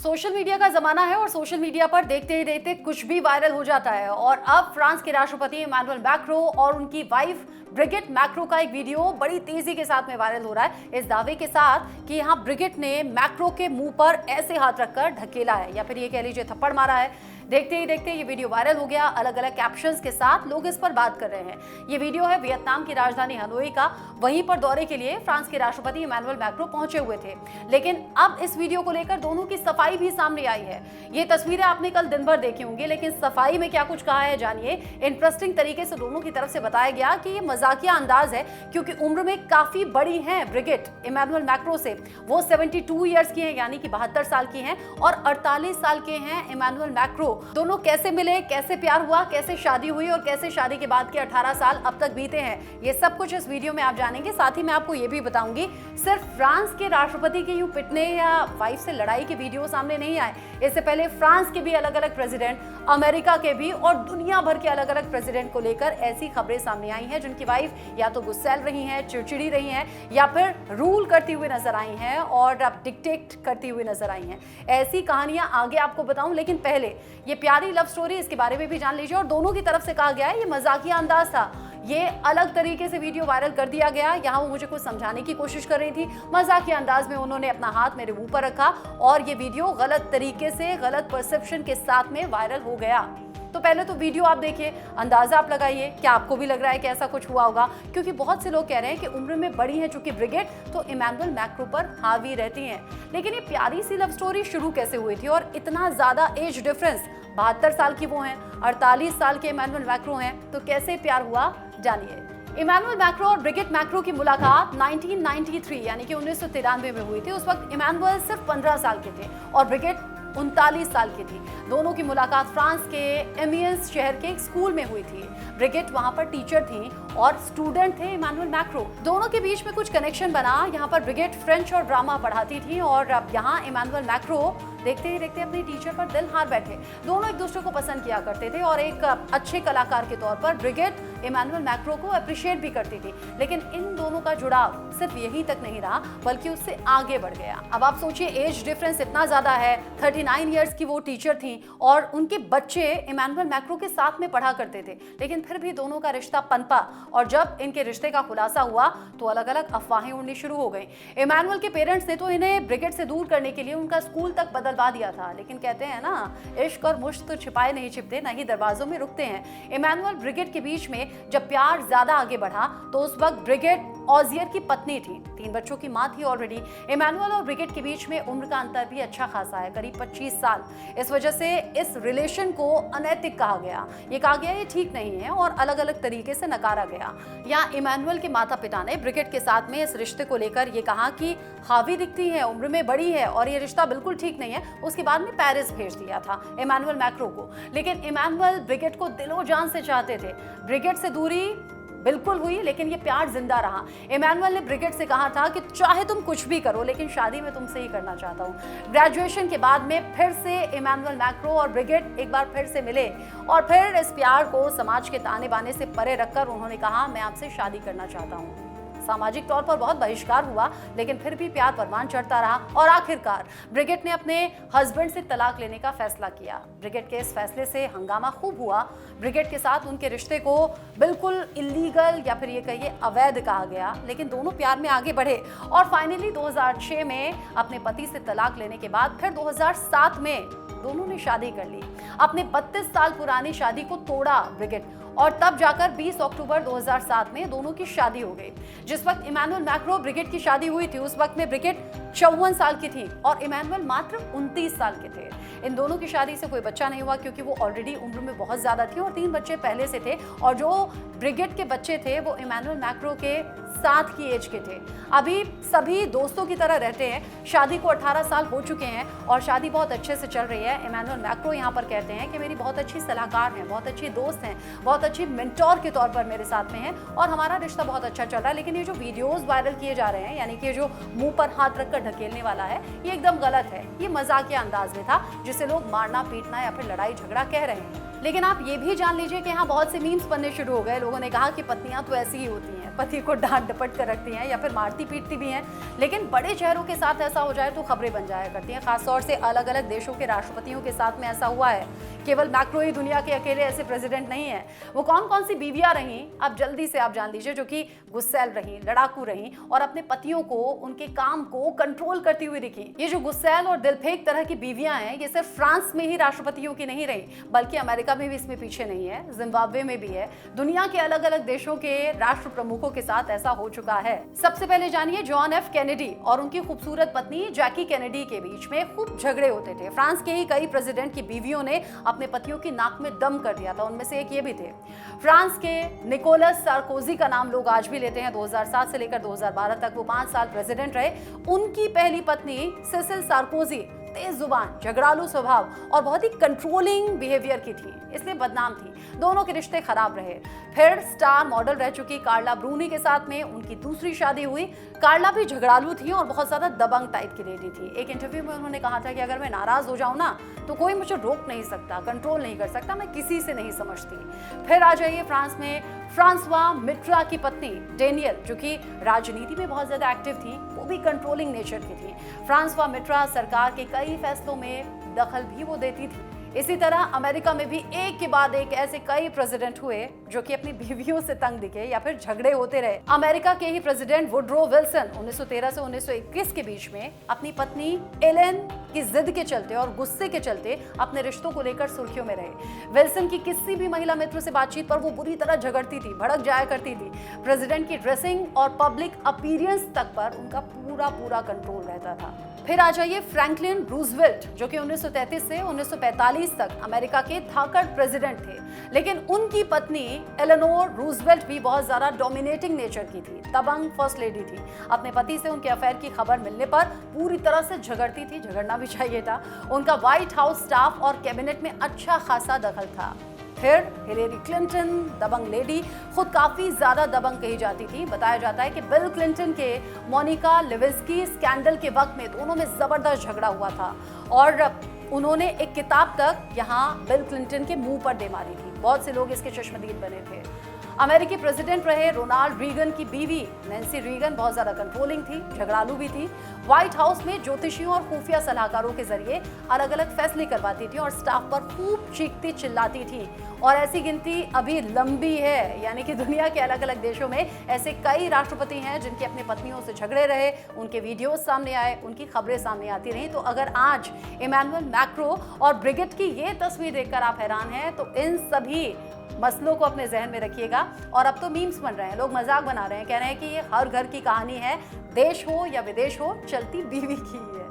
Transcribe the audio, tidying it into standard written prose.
Social media का जमाना है और सोशल मीडिया पर देखते ही देखते कुछ भी वायरल हो जाता है। और अब फ्रांस के राष्ट्रपति इमैनुअल मैक्रो और उनकी वाइफ ब्रिगिट मैक्रो का एक वीडियो बड़ी तेजी के साथ में वायरल हो रहा है, इस दावे के साथ कि यहाँ ब्रिगिट ने मैक्रो के मुंह पर ऐसे हाथ रखकर ढकेला है या फिर ये कह लीजिए थप्पड़ मारा है। देखते ही देखते ये वीडियो वायरल हो गया। अलग अलग कैप्शंस के साथ लोग इस पर बात कर रहे हैं। ये वीडियो है वियतनाम की राजधानी हनोई का। वहीं पर दौरे के लिए फ्रांस के राष्ट्रपति इमैनुअल मैक्रो पहुंचे हुए थे, लेकिन अब इस वीडियो को लेकर दोनों की सफाई भी सामने आई है। ये तस्वीरें आपने कल दिन भर देखी होंगी, लेकिन सफाई में क्या कुछ कहा है जानिए। इंटरेस्टिंग तरीके से दोनों की तरफ से बताया गया कि ये मजाकिया अंदाज है, क्योंकि उम्र में काफी बड़ी हैं ब्रिगिट इमैनुअल मैक्रो से। वो 72 ईयर्स की हैं, यानी कि 72 साल की हैं, और 48 साल के हैं इमैनुअल मैक्रो। दोनों कैसे मिले, कैसे प्यार हुआ, कैसे शादी हुई और कैसे शादी के बाद के 18 साल अब तक बीते हैं, ये सब कुछ इस वीडियो में आप जानेंगे। साथ ही मैं आपको ये भी बताऊंगी, सिर्फ फ्रांस के राष्ट्रपति के यूं पिटने या वाइफ से लड़ाई के वीडियो सामने नहीं आए। इससे पहले फ्रांस के भी अलग अलग प्रेसिडेंट, अमेरिका के भी और दुनिया भर के अलग अलग प्रेसिडेंट को लेकर ऐसी खबरें सामने आई हैं जिनकी वाइफ या तो गुस्सैल रही हैं, चिड़चिड़ी रही हैं, या फिर रूल करती हुई नजर आई हैं और अब डिक्टेट करती हुई नजर आई हैं। ऐसी कहानियां आगे आपको बताऊं, लेकिन पहले ये प्यारी लव स्टोरी, इसके बारे में भी जान लीजिए। और दोनों की तरफ से कहा गया है ये मजाकिया अंदाज था, ये अलग तरीके से वीडियो वायरल कर दिया गया। यहाँ वो मुझे कुछ समझाने की कोशिश कर रही थी, मजाकिया अंदाज में उन्होंने अपना हाथ मेरे मुंह पर रखा और ये वीडियो गलत तरीके से, गलत परसेप्शन के साथ में वायरल हो गया। तो पहले तो वीडियो आप देखिए, अंदाजा आप लगाइए, क्या आपको भी लग रहा है कि ऐसा कुछ हुआ होगा? क्योंकि बहुत से लोग कह रहे हैं कि उम्र में बड़ी हैं चूंकि ब्रिगिट, तो इमैनुअल मैक्रो पर हावी रहती हैं। लेकिन ये प्यारी सी लव स्टोरी शुरू कैसे हुई थी और इतना ज्यादा एज डिफरेंस, 72 साल की वो हैं, 48 साल के इमैनुअल मैक्रो हैं, तो कैसे प्यार हुआ जानिए। इमैनुअल मैक्रो और ब्रिगिट मैक्रो की मुलाकात 1993 यानी कि 1993 में हुई थी। उस वक्त इमैनुअल सिर्फ 15 साल के थे और ब्रिगिट 39 साल की थी। दोनों की मुलाकात फ्रांस के एमियंस शहर के एक स्कूल में हुई थी। ब्रिगिट वहां पर टीचर थी और स्टूडेंट थे इमैनुअल मैक्रो। दोनों के बीच में कुछ कनेक्शन बना। यहाँ पर ब्रिगिट फ्रेंच और ड्रामा पढ़ाती थी और अब यहाँ इमैनुअल मैक्रो देखते ही देखते अपने टीचर पर दिल हार बैठे। दोनों एक दूसरे को पसंद किया करते थे और एक अच्छे कलाकार के तौर पर ब्रिगिट इमैनुअल मैक्रो को अप्रिशिएट भी करती थी। लेकिन इन दोनों का जुड़ाव सिर्फ यहीं तक नहीं रहा, बल्कि उससे आगे बढ़ गया। अब आप सोचिए, एज डिफरेंस इतना ज्यादा है, 39 ईयर्स की वो टीचर थी और उनके बच्चे इमैनुअल मैक्रो के साथ में पढ़ा करते थे, लेकिन फिर भी दोनों का रिश्ता पनपा। और जब इनके रिश्ते का खुलासा हुआ तो अलग अलग अफवाहें उड़नी शुरू हो गई। इमैनुअल के पेरेंट्स ने तो इन्हें ब्रिगिट से दूर करने के लिए उनका स्कूल तक बदलवा दिया था, लेकिन कहते हैं ना, इश्क और मुश्क तो छिपाए नहीं छिपते, ना ही दरवाजों में रुकते हैं। इमैनुअल ब्रिगिट के बीच में जब प्यार ज्यादा आगे बढ़ा तो उस वक्त ब्रिगिट ऑजियर की पत्नी थी, 3 बच्चों की मां थी ऑलरेडी। इमैनुअल और ब्रिगिट के बीच में उम्र का अंतर भी अच्छा खासा है, करीब 25 साल। इस वजह से इस रिलेशन को अनैतिक कहा गया, ये कहा गया ये ठीक नहीं है और अलग अलग तरीके से नकारा गया। यहाँ इमैनुअल के माता पिता ने ब्रिगिट के साथ में इस रिश्ते को लेकर ये कहा कि हावी दिखती है, उम्र में बड़ी है और ये रिश्ता बिल्कुल ठीक नहीं है। उसके बाद में पेरिस भेज दिया था इमैनुअल मैक्रो को। लेकिन इमैनुअल ब्रिगिट को दिलो जान से चाहते थे। ब्रिगिट से दूरी बिल्कुल हुई, लेकिन ये प्यार जिंदा रहा। इमैनुअल ने ब्रिगिट से कहा था कि चाहे तुम कुछ भी करो, लेकिन शादी में तुमसे ही करना चाहता हूँ। ग्रेजुएशन के बाद में फिर से इमैनुअल मैक्रो और ब्रिगिट एक बार फिर से मिले और फिर इस प्यार को समाज के ताने बाने से परे रखकर उन्होंने कहा, मैं आपसे शादी करना चाहता हूँ। सामाजिक तौर पर बहुत बहिष्कार हुआ, लेकिन फिर भी प्यार परवान चढ़ता रहा और आखिरकार ब्रिगिट ने अपने हस्बैंड से तलाक लेने का फैसला किया। ब्रिगिट के इस फैसले से हंगामा खूब हुआ। ब्रिगिट के साथ उनके रिश्ते को बिल्कुल इलीगल या फिर ये कहिए अवैध कहा गया, लेकिन दोनों प्यार में आगे बढ़े और फाइनली 2006 में अपने पति से तलाक लेने के बाद फिर 2007 में दोनों ने शादी कर ली। अपने 32 साल पुरानी शादी को तोड़ा ब्रिगिट और तब जाकर 20 अक्टूबर 2007 में दोनों की शादी हो गई। जिस वक्त इमैनुअल मैक्रो ब्रिगिट की शादी हुई थी उस वक्त में ब्रिगिट 54 साल की थी और इमैनुअल मात्र 29 साल के थे। इन दोनों की शादी से कोई बच्चा नहीं हुआ, क्योंकि वो ऑलरेडी उम्र में बहुत ज्यादा थी और 3 बच्चे पहले से थे और जो ब्रिगिट के बच्चे थे वो इमैनुअल मैक्रो के 7 की एज के थे। अभी सभी दोस्तों की तरह रहते हैं। शादी को 18 साल हो चुके हैं और शादी बहुत अच्छे से चल रही है। इमैनुअल मैक्रो यहाँ पर कहते हैं कि मेरी बहुत अच्छी सलाहकार हैं, बहुत अच्छी दोस्त हैं, बहुत अच्छी मेंटोर के तौर पर मेरे साथ में हैं और हमारा रिश्ता बहुत अच्छा चल रहा है। लेकिन ये जो वीडियोस वायरल किए जा रहे हैं, यानी कि जो मुंह पर हाथ रखकर ढकेलने वाला है, ये एकदम गलत है। ये मजाकिया अंदाज में था, जिसे लोग मारना पीटना या फिर लड़ाई झगड़ा कह रहे हैं। लेकिन आप ये भी जान लीजिए कि यहाँ बहुत से मीम्स बनने शुरू हो गए। लोगों ने कहा कि पत्नियां तो ऐसी ही होती हैं, पति को डांट डपट कर रखती हैं या फिर मारती पीटती भी हैं, लेकिन बड़े चेहरों के साथ ऐसा हो जाए तो खबरें बन जाया करती हैं। खासतौर से अलग अलग देशों के राष्ट्रपतियों के साथ में ऐसा हुआ है। केवल मैक्रो ही दुनिया के अकेले ऐसे प्रेसिडेंट नहीं है। वो कौन कौन सी बीवियां रहीं, आप जल्दी से आप जान लीजिए, जो कि गुस्सैल रहीं, लड़ाकू रहीं और अपने पतियों को, उनके काम को कंट्रोल करती हुई दिखी। ये जो गुस्सैल और दिलफेक तरह की बीवियां हैं, ये सिर्फ फ्रांस में ही राष्ट्रपतियों की नहीं रही, बल्कि अमेरिका में भी इसमें पीछे नहीं है, जिम्बाब्वे में भी है। दुनिया के अलग अलग देशों के राष्ट्र प्रमुखों के साथ ऐसा हो चुका है। सबसे पहले जानिए जॉन एफ कैनेडी और उनकी खूबसूरत पत्नी जैकी कैनेडी के बीच में खूब झगड़े होते थे। फ्रांस के ही कई प्रेसिडेंट की बीवियों ने अपने पतियों की नाक में दम कर दिया था, उनमें से एक ये भी थे। फ्रांस के निकोलस सार्कोजी का नाम लोग आज भी लेते हैं। 2007 से लेकर 2012 तक वो 5 साल प्रेसिडेंट रहे। उनकी पहली पत्नी सिसिल सार्कोजी तेज जुबान, झगड़ालू स्वभाव और बहुत ही कंट्रोलिंग बिहेवियर की थी, इसलिए बदनाम थी। दोनों के रिश्ते खराब रहे। फिर स्टार मॉडल रह चुकी कार्ला ब्रूनी के साथ में उनकी दूसरी शादी हुई। कार्ला भी झगड़ालू थी और बहुत ज्यादा दबंग टाइप की लेडी थी। एक इंटरव्यू में उन्होंने कहा था कि अगर मैं नाराज हो जाऊं ना तो कोई मुझे रोक नहीं सकता, कंट्रोल नहीं कर सकता, मैं किसी से नहीं समझती। फिर आ जाइए फ्रांस में फ्रांसवा मित्रा की पत्नी डेनियल, जो कि राजनीति में बहुत ज्यादा एक्टिव थी, वो भी कंट्रोलिंग नेचर की थी। फ्रांसवा मित्रा सरकार के कई फैसलों में दखल भी वो देती थी। इसी तरह अमेरिका में भी एक के बाद एक ऐसे कई प्रेसिडेंट हुए जो कि अपनी बीवियों से तंग दिखे या फिर झगड़े होते रहे। अमेरिका के ही प्रेसिडेंट वुड्रो विल्सन 1913 से 1921 के बीच में अपनी पत्नी एलेन की जिद के चलते और गुस्से के चलते अपने रिश्तों को लेकर सुर्खियों में रहे। विल्सन की किसी भी महिला मित्र से बातचीत पर वो बुरी तरह झगड़ती थी, भड़क जाया करती थी। प्रेसिडेंट की ड्रेसिंग और पब्लिक अपीयरेंस तक पर उनका पूरा कंट्रोल रहता था। फिर आ जाइए फ्रैंकलिन रूजवेल्ट, जो कि 1933 से 1945 तक अमेरिका के धाकड़ प्रेसिडेंट थे। लेकिन उनकी पत्नी एलेनोर रूजवेल्ट भी बहुत ज्यादा डोमिनेटिंग नेचर की थी, दबंग फर्स्ट लेडी थी। अपने पति से उनके अफेयर की खबर मिलने पर पूरी तरह से झगड़ती थी, झगड़ना भी चाहिए था। उनका व्हाइट हाउस स्टाफ और कैबिनेट में अच्छा खासा दखल था। फिर हिलेरी क्लिंटन, दबंग लेडी, खुद काफी ज्यादा दबंग कही जाती थी। बताया जाता है कि बिल क्लिंटन के मोनिका लेविस्की स्कैंडल के वक्त में दोनों में जबरदस्त झगड़ा हुआ था और उन्होंने एक किताब तक यहाँ बिल क्लिंटन के मुंह पर दे मारी थी। बहुत से लोग इसके चश्मदीद बने थे। अमेरिकी प्रेसिडेंट रहे रोनाल्ड रीगन की बीवी नैन्सी रीगन बहुत ज्यादा कंट्रोलिंग थी, झगड़ालू भी थी। व्हाइट हाउस में ज्योतिषियों और खुफिया सलाहकारों के जरिए अलग अलग फैसले करवाती थी और स्टाफ पर खूब चीखती चिल्लाती थी। और ऐसी गिनती अभी लंबी है, यानी कि दुनिया के अलग अलग देशों में ऐसे कई राष्ट्रपति हैं जिनकी अपनी पत्नियों से झगड़े रहे, उनके वीडियोस सामने आए, उनकी खबरें सामने आती रहीं। तो अगर आज इमैनुअल मैक्रो और ब्रिगिट की ये तस्वीर देखकर आप हैरान हैं तो इन सभी मसलों को अपने जहन में रखिएगा। और अब तो मीम्स बन रहे हैं, लोग मजाक बना रहे हैं, कह रहे हैं कि ये हर घर की कहानी है, देश हो या विदेश हो, चलती बीवी की है।